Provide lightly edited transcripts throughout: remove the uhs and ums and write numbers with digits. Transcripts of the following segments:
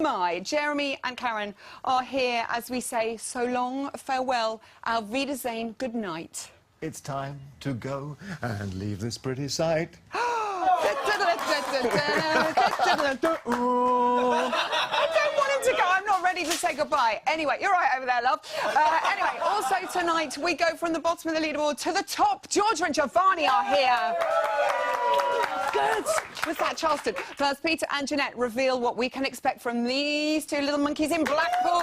my. Jeremy and Karen are here as we say so long, farewell, auf Wiedersehen, good night. It's time to go and leave this pretty sight. I don't want him to go. I'm not ready to say goodbye. Anyway, you're right over there, love. Anyway, also tonight we go from the bottom of the leaderboard to the top. Georgia and Giovanni are here. Good. Was that Charleston? First, Peter and Jeanette reveal what we can expect from these two little monkeys in Blackpool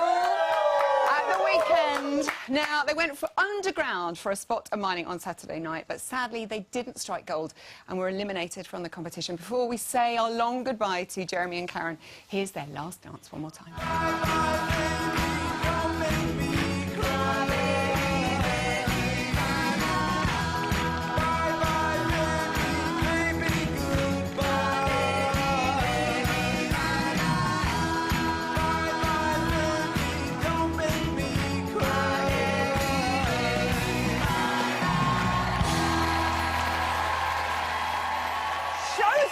at the weekend. Now, they went for underground for a spot of mining on Saturday night, but sadly they didn't strike gold and were eliminated from the competition. Before we say our long goodbye to Jeremy and Karen, here's their last dance one more time.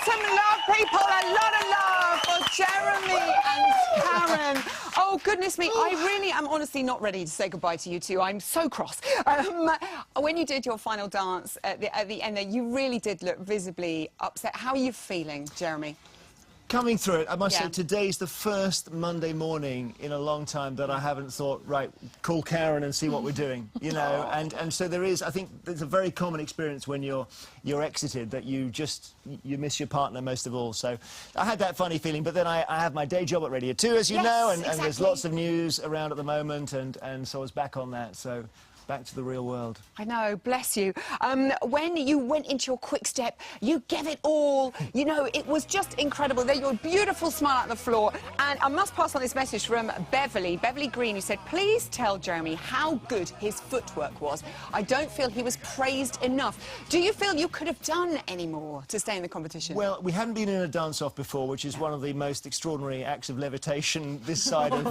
Some love, people, a lot of love for Jeremy and Karen. Oh, goodness me, I really am honestly not ready to say goodbye to you two. I'm so cross. When you did your final dance at the end there, you really did look visibly upset. How are you feeling, Jeremy? Coming through it, I must say, today's the first Monday morning in a long time that I haven't thought, right, call Karen and see what we're doing, you know, and so there is, I think there's a very common experience when you're exited that you miss your partner most of all, so I had that funny feeling, but then I have my day job at Radio 2, as you know, and there's lots of news around at the moment, and so I was back on that, so back to the real world. I know, bless you. When you went into your quick step, you gave it all. You know, it was just incredible. There, your beautiful smile out the floor. And I must pass on this message from Beverly Green, who said, please tell Jeremy how good his footwork was. I don't feel he was praised enough. Do you feel you could have done any more to stay in the competition? Well, we hadn't been in a dance-off before, which is one of the most extraordinary acts of levitation this side of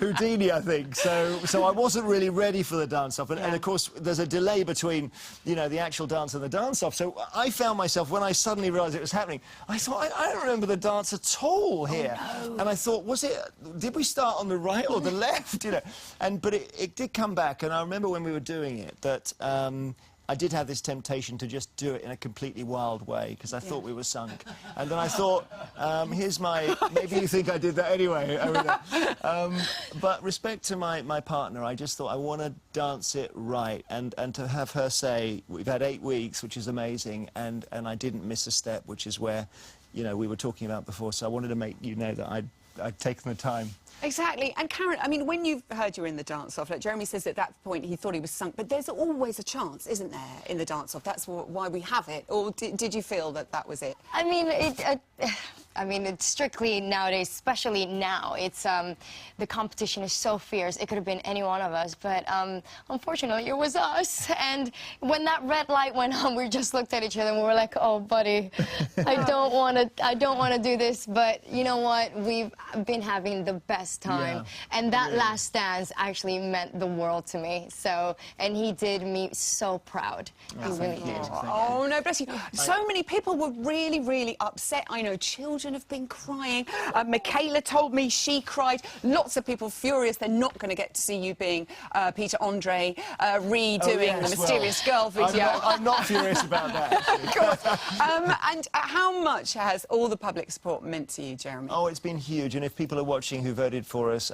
Houdini, I think. So I wasn't really ready for the dance-off, and of course there's a delay between, you know, the actual dance and the dance-off. So I found myself, when I suddenly realised it was happening, I thought, I don't remember the dance at all here. Oh, no. And I thought, did we start on the right or the left? You know, but it did come back, and I remember when we were doing it that I did have this temptation to just do it in a completely wild way, because I thought we were sunk. And then I thought, here's my... Maybe you think I did that anyway. But respect to my partner, I just thought I want to dance it right, and to have her say, we've had 8 weeks, which is amazing, and I didn't miss a step, which is where, you know, we were talking about before, so I wanted to make you know that I'd taken the time. Exactly. And Karen, I mean, when you've heard you're in the dance-off, like Jeremy says at that point he thought he was sunk, but there's always a chance, isn't there, in the dance-off? That's why we have it. Or did you feel that that was it? I mean, it's strictly nowadays, especially now. It's the competition is so fierce. It could have been any one of us, but unfortunately, it was us. And when that red light went on, we just looked at each other and we were like, "Oh, buddy, I don't want to do this." But you know what? We've been having the best time, and that last dance actually meant the world to me. So, and he did me so proud. He really did. Oh no, bless you. So many people were really, really upset. I know children have been crying. Michaela told me she cried. Lots of people furious they're not going to get to see you being Peter Andre redoing the Mysterious Girl video. I'm not furious about that. Of course. And how much has all the public support meant to you, Jeremy? Oh, it's been huge, and if people are watching who voted for us,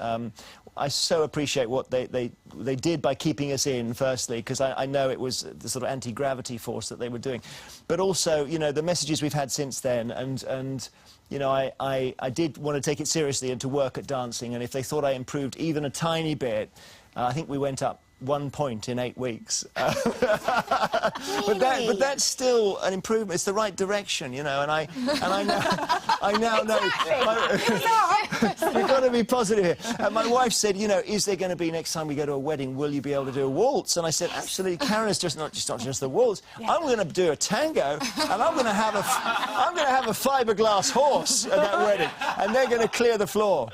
I so appreciate what they did by keeping us in, firstly, because I know it was the sort of anti-gravity force that they were doing. But also, you know, the messages we've had since then, and you know, I did want to take it seriously and to work at dancing, and if they thought I improved even a tiny bit, I think we went up 1 point in 8 weeks. But that's still an improvement. It's the right direction, you know, and I now know... You've got to be positive here. And my wife said, you know, is there going to be, next time we go to a wedding, will you be able to do a waltz? And I said, absolutely, Karen's not just the waltz. I'm going to do a tango, and I'm going to have a fiberglass horse at that wedding, and they're going to clear the floor.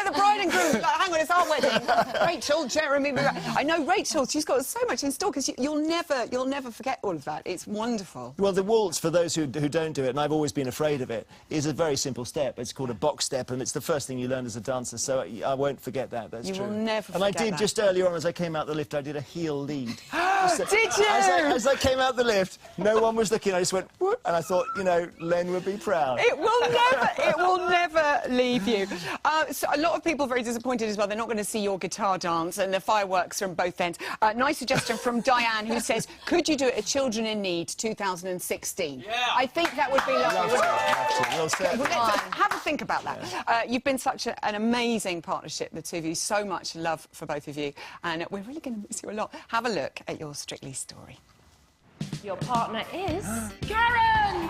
The bride bride and groom, like, hang on, it's our wedding. Rachel, Jeremy, I know Rachel, she's got so much in store, because you'll never forget all of that. It's wonderful. Well, the waltz, for those who don't do it, and I've always been afraid of it, is a very simple step. It's called a box step, and it's the first thing you learn as a dancer, so I won't forget that. That's true. You will never And I forget did, that. just earlier on, as I came out the lift, I did a heel lead. Did you? As I came out the lift, no one was looking, I just went, whoop, and I thought, you know, Len would be proud. It will never leave you. So a lot of people are very disappointed as well. They're not going to see your guitar dance and the fireworks from both ends. Nice suggestion from Diane, who says, could you do it at Children in Need 2016? Yeah. I think that would be lovely. We'll certainly. Have a think about that. Yeah. You've been such an amazing partnership, the two of you. So much love for both of you. And we're really going to miss you a lot. Have a look at your Strictly story. Your partner is Karen!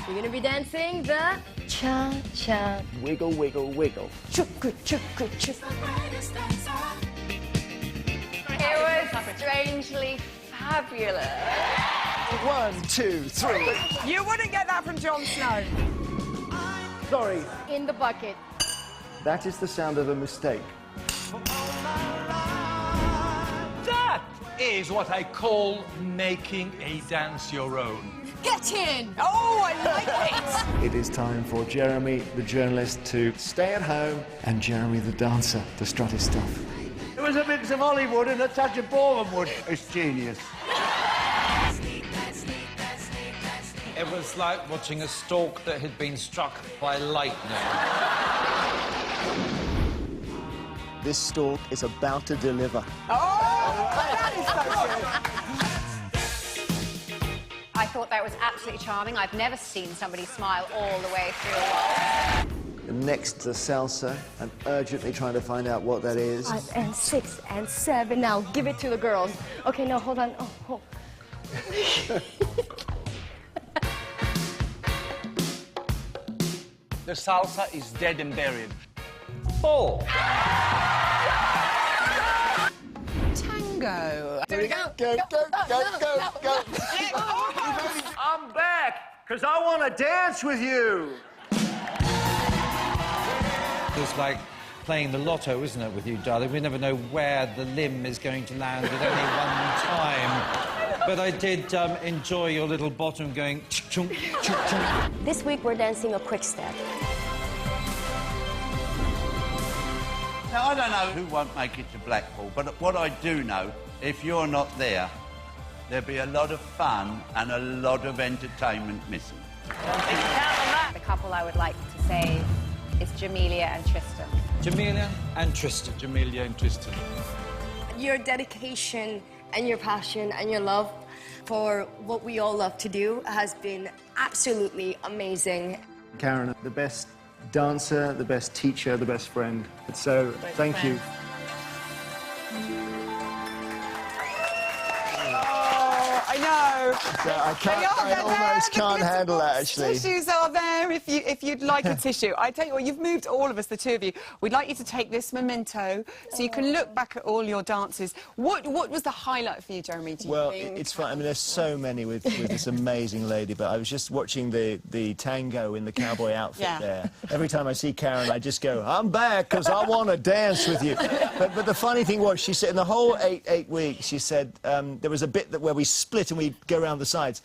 You're gonna be dancing the cha-cha. Wiggle, wiggle, wiggle. Chukku, chukku, chukku. It was strangely fabulous. 1, 2, 3. You wouldn't get that from Jon Snow. Sorry, In the bucket. that is the sound of a mistake. That is what I call making a dance your own. Get in! Oh, I like it. It is time for Jeremy, the journalist, to stay at home, and Jeremy, the dancer, to strut his stuff. It was a mix of Hollywood and a touch of Bournemouth. It's genius. It was like watching a stork that had been struck by lightning. This stork is about to deliver. Oh, that is so good. I thought that was absolutely charming. I've never seen somebody smile all the way through a waltz. Next to salsa, I'm urgently trying to find out what that is. 5 and 6 and 7. Now give it to the girls. Okay, no, hold on. Oh. The salsa is dead and buried. 4. Tango. Here we go. Go, go, go, go, go. I'm back, because I want to dance with you. It's like playing the lotto, isn't it, with you, darling? We never know where the limb is going to land at any one time. But I did enjoy your little bottom going chunk, chunk, chunk. This week we're dancing a quick step. Now, I don't know who won't make it to Blackpool, but what I do know, if you're not there, there'll be a lot of fun and a lot of entertainment missing. The couple I would like to say is Jamelia and Tristan. Jamelia and Tristan. Jamelia and Tristan. Your dedication and your passion and your love for what we all love to do has been absolutely amazing. Karen, the best dancer, the best teacher, the best friend. So, thank you. I know. I almost can't handle that, actually. Tissues are there if you'd like a tissue. I tell you what, you've moved all of us, the two of you. We'd like you to take this memento so you can look back at all your dances. What was the highlight for you, Jeremy, do you Well, think? it's fun. I mean, there's so many with this amazing lady, but I was just watching the tango in the cowboy outfit there. Every time I see Karen, I just go, I'm back, because I want to dance with you. But the funny thing was, she said, in the whole eight weeks, she said, there was a bit where we split and we go around the sides.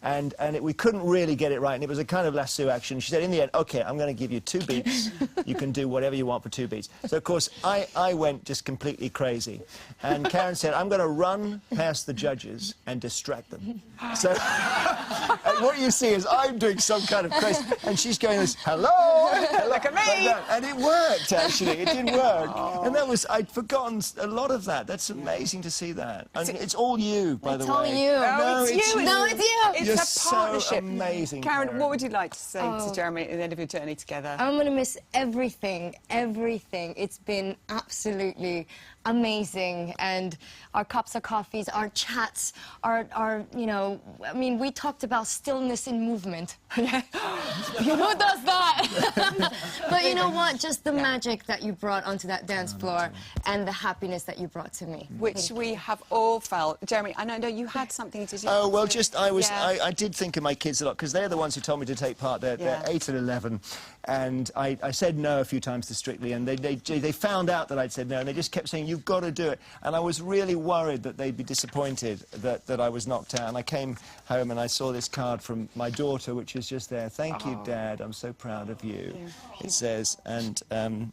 And we couldn't really get it right, and it was a kind of lasso action. She said, in the end, OK, I'm going to give you 2 beats. You can do whatever you want for 2 beats. So, of course, I went just completely crazy. And Karen said, I'm going to run past the judges and distract them. So and what you see is I'm doing some kind of crazy, and she's going this, hello, hello. Look at me. Like that. And it worked, actually. It did work. And that was, I'd forgotten a lot of that. That's amazing to see that. And it's all you, by the way. It's all you. No, it's you. No, it's you. It's You're a partnership. so amazing, Karen, what would you like to say to Jeremy at the end of your journey together? I'm going to miss everything, everything. It's been absolutely amazing. And our cups of coffees, our chats, our you know, I mean, we talked about stillness in movement. Who does that? But you know what? Just the magic that you brought onto that dance floor and the happiness that you brought to me. Which we have all felt. Jeremy, I know you had something to do. Oh, well, just, Yeah. I did think of my kids a lot, because they're the ones who told me to take part. They're 8 and 11. And I said no a few times to Strictly, and they found out that I'd said no, and they just kept saying, you've got to do it. And I was really worried that they'd be disappointed that I was knocked out. And I came home and I saw this card from my daughter, which is just there. Thank you, Dad. I'm so proud of you. It says, and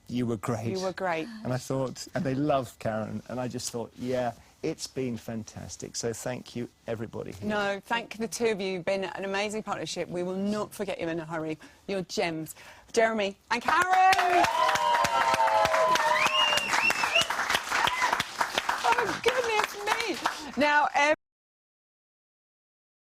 you were great. You were great. And I thought, and they love Karen, and I just thought, yeah, it's been fantastic. So thank you, everybody here. No, thank the two of you. You've been an amazing partnership. We will not forget you in a hurry. You're gems. Jeremy and Karen! Oh, goodness me. Now,